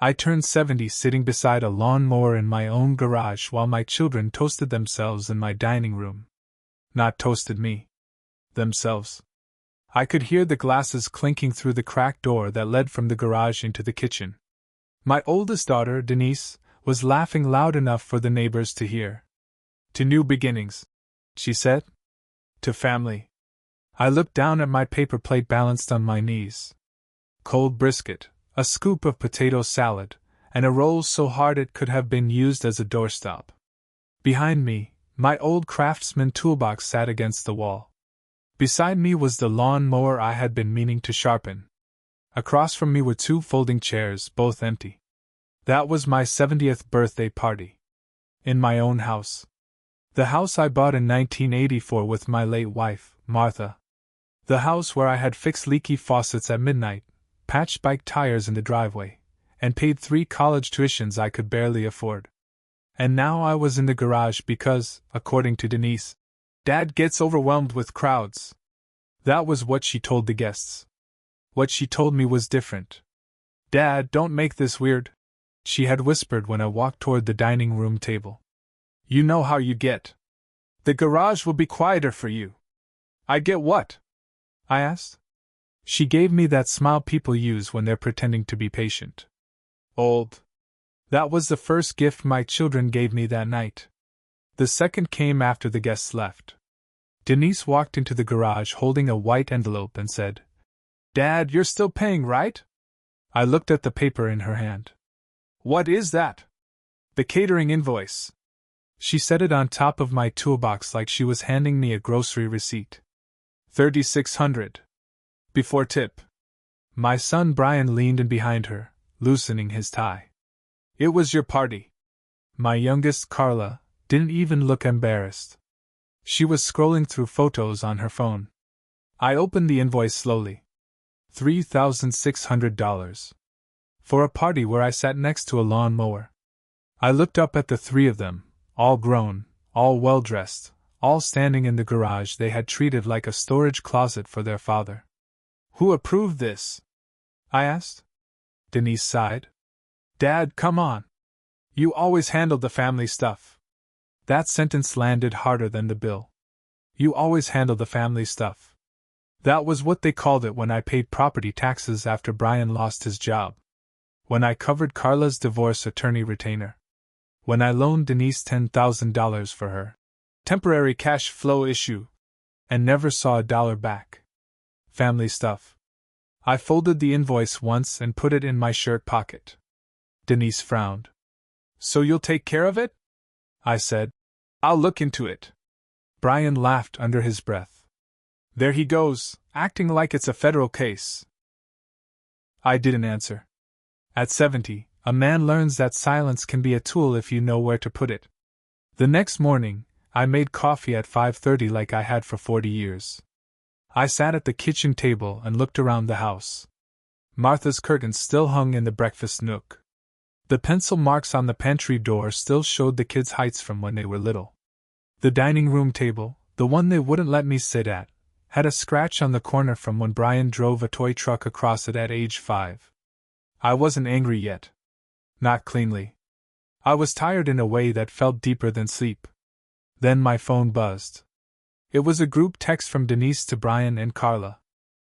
I turned 70 sitting beside a lawn mower in my own garage while my children toasted themselves in my dining room. Not toasted me. Themselves. I could hear the glasses clinking through the cracked door that led from the garage into the kitchen. My oldest daughter, Denise, was laughing loud enough for the neighbors to hear. "To new beginnings," she said. "To family." I looked down at my paper plate balanced on my knees. Cold brisket, a scoop of potato salad, and a roll so hard it could have been used as a doorstop. Behind me, my old Craftsman toolbox sat against the wall. Beside me was the lawn mower I had been meaning to sharpen. Across from me were 2 folding chairs, both empty. That was my 70th birthday party. In my own house. The house I bought in 1984 with my late wife, Martha. The house where I had fixed leaky faucets at midnight, patched bike tires in the driveway, and paid 3 college tuitions I could barely afford. And now I was in the garage because, according to Denise, Dad gets overwhelmed with crowds. That was what she told the guests. What she told me was different. "Dad, don't make this weird," she had whispered when I walked toward the dining room table. "You know how you get. The garage will be quieter for you." "I get what?" I asked. She gave me that smile people use when they're pretending to be patient. Old. That was the first gift my children gave me that night. The second came after the guests left. Denise walked into the garage holding a white envelope and said, "Dad, you're still paying, right?" I looked at the paper in her hand. "What is that?" "The catering invoice." She set it on top of my toolbox like she was handing me a grocery receipt. $3,600. Before tip. My son Brian leaned in behind her, loosening his tie. "It was your party." My youngest, Carla, didn't even look embarrassed. She was scrolling through photos on her phone. I opened the invoice slowly. $3,600. For a party where I sat next to a lawn mower. I looked up at the 3 of them, all grown, all well-dressed, all standing in the garage they had treated like a storage closet for their father. "Who approved this?" I asked. Denise sighed. "Dad, come on. You always handled the family stuff." That sentence landed harder than the bill. You always handle the family stuff. That was what they called it when I paid property taxes after Brian lost his job. When I covered Carla's divorce attorney retainer. When I loaned Denise $10,000 for her temporary cash flow issue, and never saw a dollar back. Family stuff. I folded the invoice once and put it in my shirt pocket. Denise frowned. "So you'll take care of it?" I said. "I'll look into it." Brian laughed under his breath. "There he goes, acting like it's a federal case." I didn't answer. At 70, a man learns that silence can be a tool if you know where to put it. The next morning, I made coffee at 5:30 like I had for 40 years. I sat at the kitchen table and looked around the house. Martha's curtains still hung in the breakfast nook. The pencil marks on the pantry door still showed the kids' heights from when they were little. The dining room table, the one they wouldn't let me sit at, had a scratch on the corner from when Brian drove a toy truck across it at age 5. I wasn't angry yet. Not cleanly. I was tired in a way that felt deeper than sleep. Then my phone buzzed. It was a group text from Denise to Brian and Carla.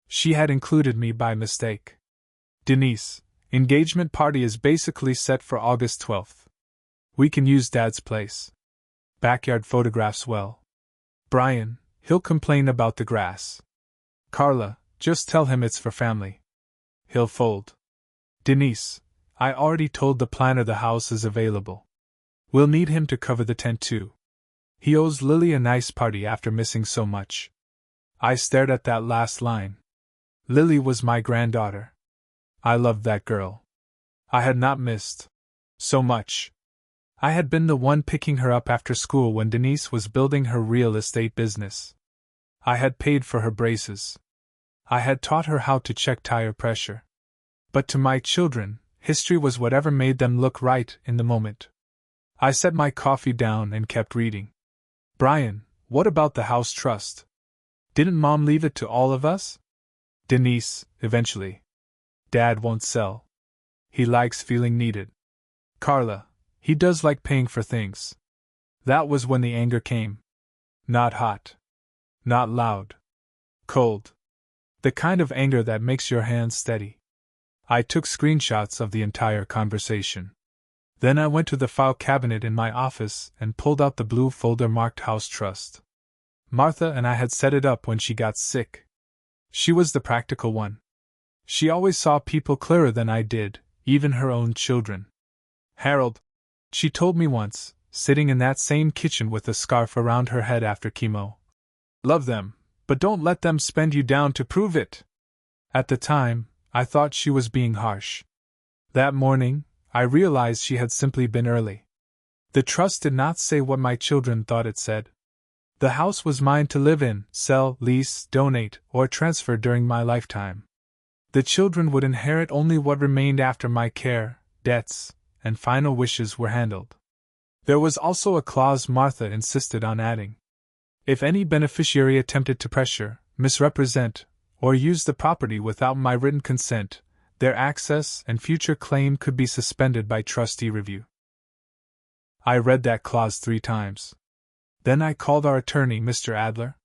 She had included me by mistake. "Denise, engagement party is basically set for August 12th. We can use Dad's place. Backyard photographs well. Brian, he'll complain about the grass. Carla, just tell him it's for family. He'll fold. Denise, I already told the planner the house is available. We'll need him to cover the tent too. He owes Lily a nice party after missing so much." I stared at that last line. Lily was my granddaughter. I loved that girl. I had not missed so much. I had been the one picking her up after school when Denise was building her real estate business. I had paid for her braces. I had taught her how to check tire pressure. But to my children, history was whatever made them look right in the moment. I set my coffee down and kept reading. "Brian, what about the house trust? Didn't Mom leave it to all of us?" "Denise, eventually. Dad won't sell." He likes feeling needed. Carla, he does like paying for things. That was when the anger came. Not hot. Not loud. Cold. The kind of anger that makes your hands steady. I took screenshots of the entire conversation. Then I went to the file cabinet in my office and pulled out the blue folder marked House Trust. Martha and I had set it up when she got sick. She was the practical one. She always saw people clearer than I did, even her own children. Harold, she told me once, sitting in that same kitchen with a scarf around her head after chemo. Love them, but don't let them spend you down to prove it. At the time, I thought she was being harsh. That morning, I realized she had simply been early. The trust did not say what my children thought it said. The house was mine to live in, sell, lease, donate, or transfer during my lifetime. The children would inherit only what remained after my care, debts, and final wishes were handled. There was also a clause Martha insisted on adding. If any beneficiary attempted to pressure, misrepresent, or use the property without my written consent, their access and future claim could be suspended by trustee review. I read that clause 3 times. Then I called our attorney, Mr. Adler.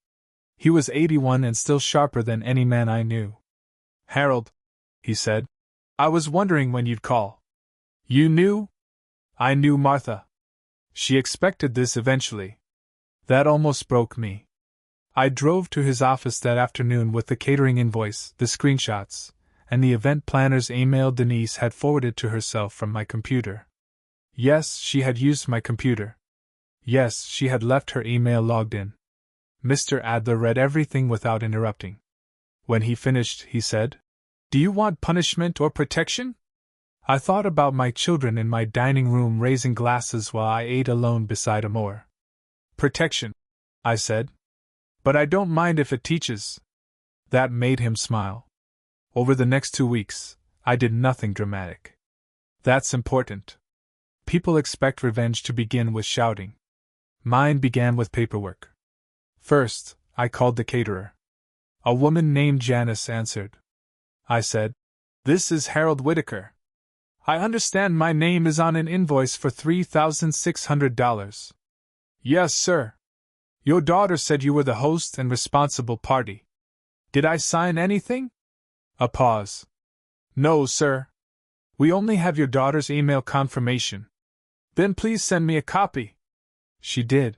He was 81 and still sharper than any man I knew. Harold, he said, I was wondering when you'd call. You knew? I knew Martha. She expected this eventually. That almost broke me. I drove to his office that afternoon with the catering invoice, the screenshots, and the event planner's email Denise had forwarded to herself from my computer. Yes, she had used my computer. Yes, she had left her email logged in. Mr. Adler read everything without interrupting. When he finished, he said, Do you want punishment or protection? I thought about my children in my dining room raising glasses while I ate alone beside a mower. Protection, I said. But I don't mind if it teaches. That made him smile. Over the next 2 weeks, I did nothing dramatic. That's important. People expect revenge to begin with shouting. Mine began with paperwork. First, I called the caterer. A woman named Janice answered. I said, This is Harold Whitaker. I understand my name is on an invoice for $3,600. Yes, sir. Your daughter said you were the host and responsible party. Did I sign anything? A pause. No, sir. We only have your daughter's email confirmation. Then please send me a copy. She did.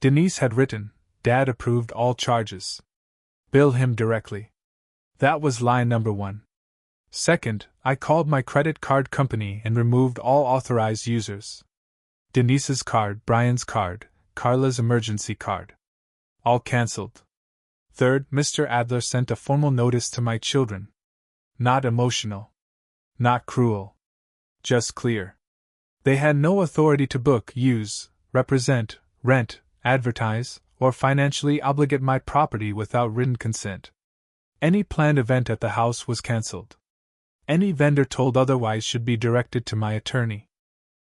Denise had written, Dad approved all charges. Bill him directly. That was line number 1. Second, I called my credit card company and removed all authorized users. Denise's card, Brian's card, Carla's emergency card. All cancelled. Third, Mr. Adler sent a formal notice to my children. Not emotional. Not cruel. Just clear. They had no authority to book, use, represent, rent, advertise, or financially obligate my property without written consent. Any planned event at the house was cancelled. Any vendor told otherwise should be directed to my attorney.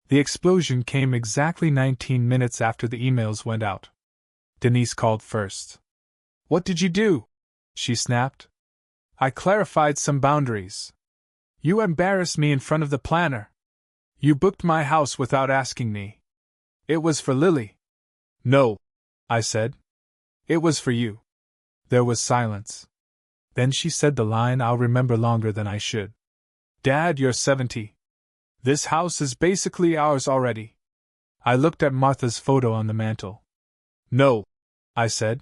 The explosion came exactly 19 minutes after the emails went out. Denise called first. What did you do? She snapped. I clarified some boundaries. You embarrassed me in front of the planner. You booked my house without asking me. It was for Lily. No, I said. It was for you. There was silence. Then she said the line I'll remember longer than I should. Dad, you're 70. This house is basically ours already. I looked at Martha's photo on the mantel. No, I said.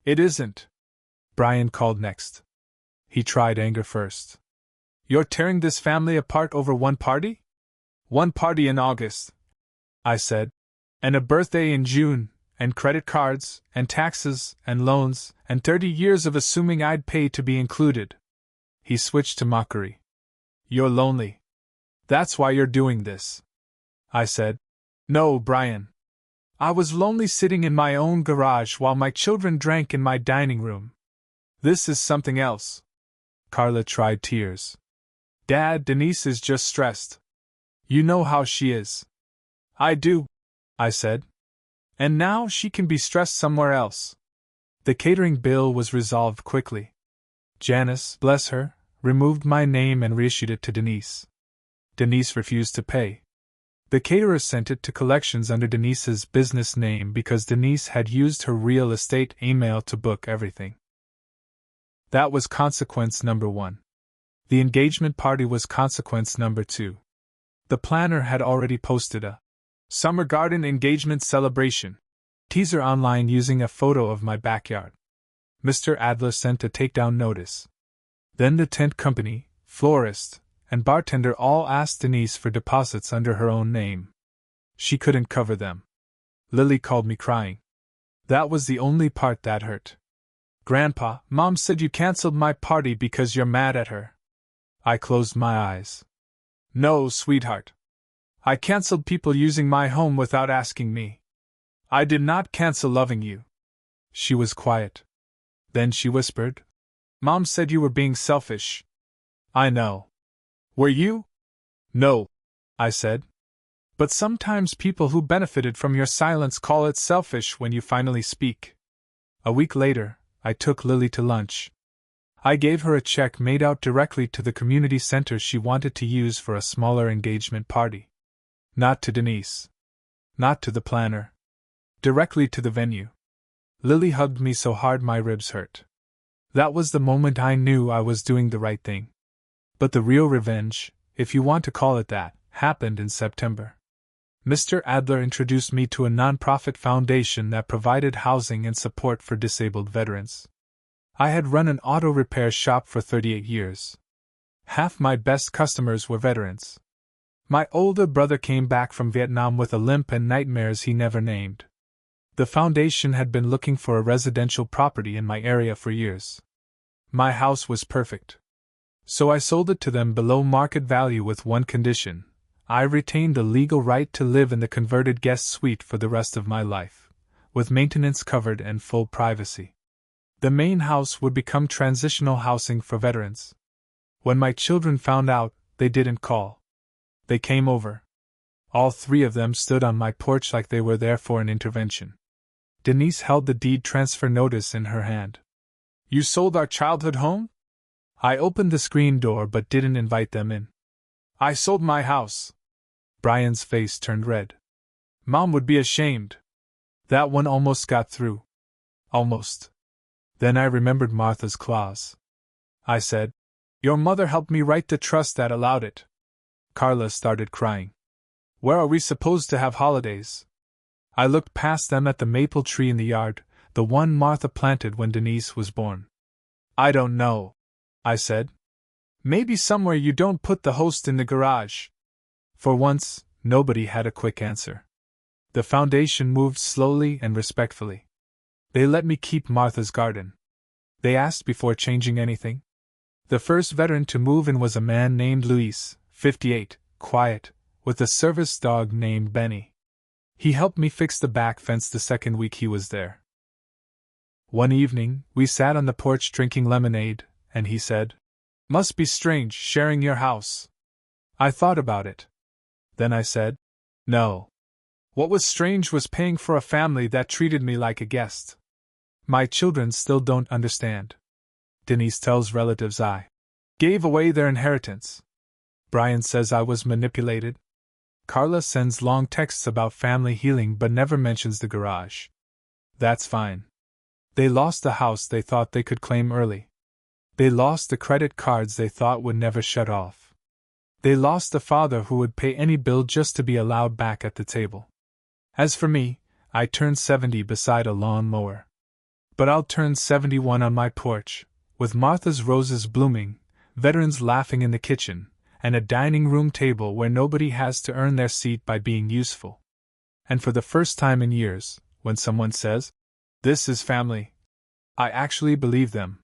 It isn't. Brian called next. He tried anger first. You're tearing this family apart over one party? One party in August, I said. And a birthday in June, and credit cards, and taxes, and loans, and 30 years of assuming I'd pay to be included. He switched to mockery. You're lonely. That's why you're doing this. I said. No, Brian. I was lonely sitting in my own garage while my children drank in my dining room. This is something else. Carla tried tears. Dad, Denise is just stressed. You know how she is. I do, I said. And now she can be stressed somewhere else. The catering bill was resolved quickly. Janice, bless her, removed my name and reissued it to Denise. Denise refused to pay. The caterer sent it to collections under Denise's business name because Denise had used her real estate email to book everything. That was consequence number 1. The engagement party was consequence number 2. The planner had already posted a summer garden engagement celebration teaser online using a photo of my backyard. Mr. Adler sent a takedown notice. Then the tent company, florist, and bartender all asked Denise for deposits under her own name. She couldn't cover them. Lily called me crying. That was the only part that hurt. Grandpa, Mom said you canceled my party because you're mad at her. I closed my eyes. No, sweetheart. I canceled people using my home without asking me. I did not cancel loving you. She was quiet. Then she whispered. Mom said you were being selfish. I know. Were you? No, I said. But sometimes people who benefited from your silence call it selfish when you finally speak. A week later, I took Lily to lunch. I gave her a check made out directly to the community center she wanted to use for a smaller engagement party. Not to Denise. Not to the planner. Directly to the venue. Lily hugged me so hard my ribs hurt. That was the moment I knew I was doing the right thing. But the real revenge, if you want to call it that, happened in September. Mr. Adler introduced me to a nonprofit foundation that provided housing and support for disabled veterans. I had run an auto repair shop for 38 years. Half my best customers were veterans. My older brother came back from Vietnam with a limp and nightmares he never named. The foundation had been looking for a residential property in my area for years. My house was perfect. So I sold it to them below market value with one condition. I retained the legal right to live in the converted guest suite for the rest of my life, with maintenance covered and full privacy. The main house would become transitional housing for veterans. When my children found out, they didn't call. They came over. All 3 of them stood on my porch like they were there for an intervention. Denise held the deed transfer notice in her hand. You sold our childhood home? I opened the screen door but didn't invite them in. I sold my house. Brian's face turned red. Mom would be ashamed. That one almost got through. Almost. Then I remembered Martha's clause. I said, Your mother helped me write the trust that allowed it. Carla started crying. Where are we supposed to have holidays? I looked past them at the maple tree in the yard, the one Martha planted when Denise was born. I don't know, I said. Maybe somewhere you don't put the host in the garage. For once, nobody had a quick answer. The foundation moved slowly and respectfully. They let me keep Martha's garden. They asked before changing anything. The first veteran to move in was a man named Luis, 58, quiet, with a service dog named Benny. He helped me fix the back fence the second week he was there. One evening, we sat on the porch drinking lemonade, and he said, Must be strange sharing your house. I thought about it. Then I said, No. What was strange was paying for a family that treated me like a guest. My children still don't understand. Denise tells relatives I gave away their inheritance. Brian says I was manipulated. Carla sends long texts about family healing but never mentions the garage. That's fine. They lost the house they thought they could claim early. They lost the credit cards they thought would never shut off. They lost the father who would pay any bill just to be allowed back at the table. As for me, I turned 70 beside a lawn mower. But I'll turn 71 on my porch, with Martha's roses blooming, veterans laughing in the kitchen, and a dining room table where nobody has to earn their seat by being useful. And for the first time in years, when someone says, This is family, I actually believe them.